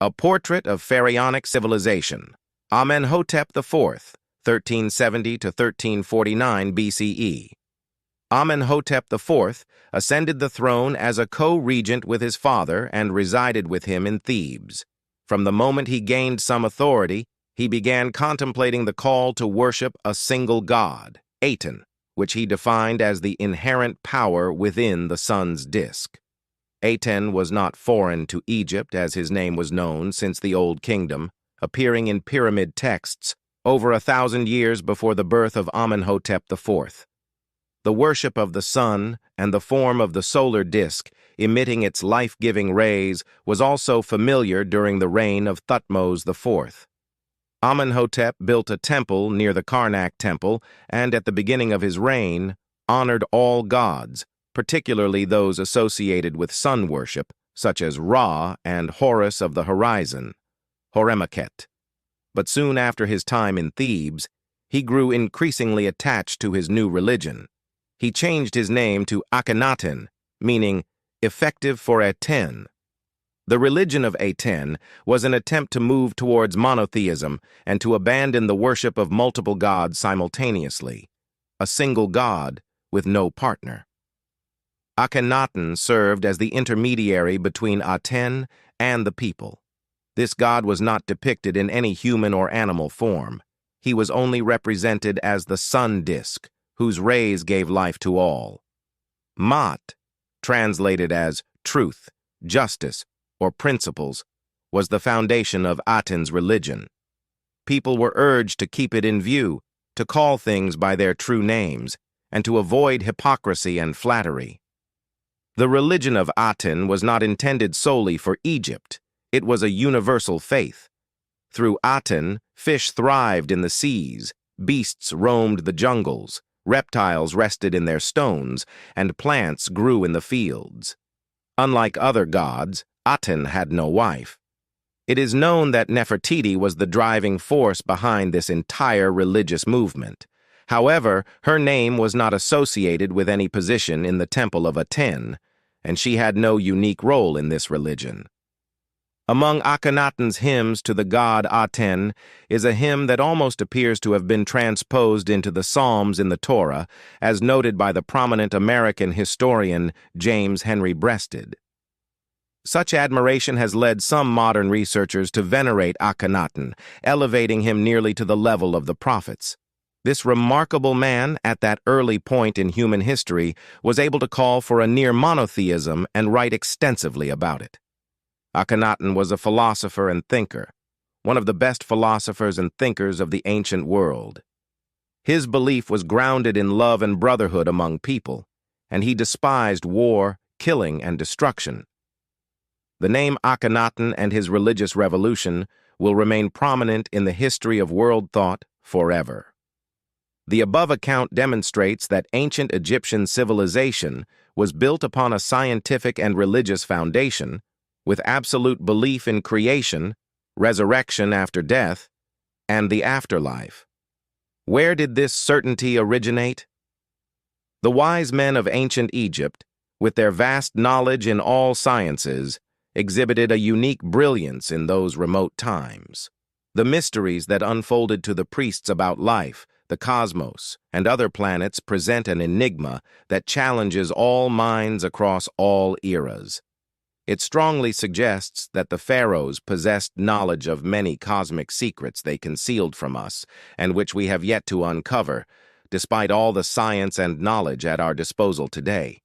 A Portrait of Pharaonic Civilization. Amenhotep IV, 1370 to 1349 BCE. Amenhotep IV ascended the throne as a co-regent with his father and resided with him in Thebes. From the moment he gained some authority, he began contemplating the call to worship a single god, Aten, which he defined as the inherent power within the sun's disk. Aten was not foreign to Egypt, as his name was known since the Old Kingdom, appearing in pyramid texts over 1,000 years before the birth of Amenhotep IV. The worship of the sun and the form of the solar disk emitting its life-giving rays was also familiar during the reign of Thutmose IV. Amenhotep built a temple near the Karnak temple and at the beginning of his reign honored all gods, particularly those associated with sun worship, such as Ra and Horus of the horizon, Horemakhet. But soon after his time in Thebes, he grew increasingly attached to his new religion. He changed his name to Akhenaten, meaning effective for Aten. The religion of Aten was an attempt to move towards monotheism and to abandon the worship of multiple gods simultaneously, a single god with no partner. Akhenaten served as the intermediary between Aten and the people. This god was not depicted in any human or animal form. He was only represented as the sun disk, whose rays gave life to all. Maat, translated as truth, justice, or principles, was the foundation of Aten's religion. People were urged to keep it in view, to call things by their true names, and to avoid hypocrisy and flattery. The religion of Aten was not intended solely for Egypt. It was a universal faith. Through Aten, fish thrived in the seas, beasts roamed the jungles, reptiles rested in their stones, and plants grew in the fields. Unlike other gods, Aten had no wife. It is known that Nefertiti was the driving force behind this entire religious movement. However, her name was not associated with any position in the Temple of Aten, and she had no unique role in this religion. Among Akhenaten's hymns to the god Aten is a hymn that almost appears to have been transposed into the Psalms in the Torah, as noted by the prominent American historian James Henry Breasted. Such admiration has led some modern researchers to venerate Akhenaten, elevating him nearly to the level of the prophets. This remarkable man, at that early point in human history, was able to call for a near monotheism and write extensively about it. Akhenaten was a philosopher and thinker, one of the best philosophers and thinkers of the ancient world. His belief was grounded in love and brotherhood among people, and he despised war, killing, and destruction. The name Akhenaten and his religious revolution will remain prominent in the history of world thought forever. The above account demonstrates that ancient Egyptian civilization was built upon a scientific and religious foundation, with absolute belief in creation, resurrection after death, and the afterlife. Where did this certainty originate? The wise men of ancient Egypt, with their vast knowledge in all sciences, exhibited a unique brilliance in those remote times. The mysteries that unfolded to the priests about life, the cosmos, and other planets present an enigma that challenges all minds across all eras. It strongly suggests that the pharaohs possessed knowledge of many cosmic secrets they concealed from us, and which we have yet to uncover, despite all the science and knowledge at our disposal today.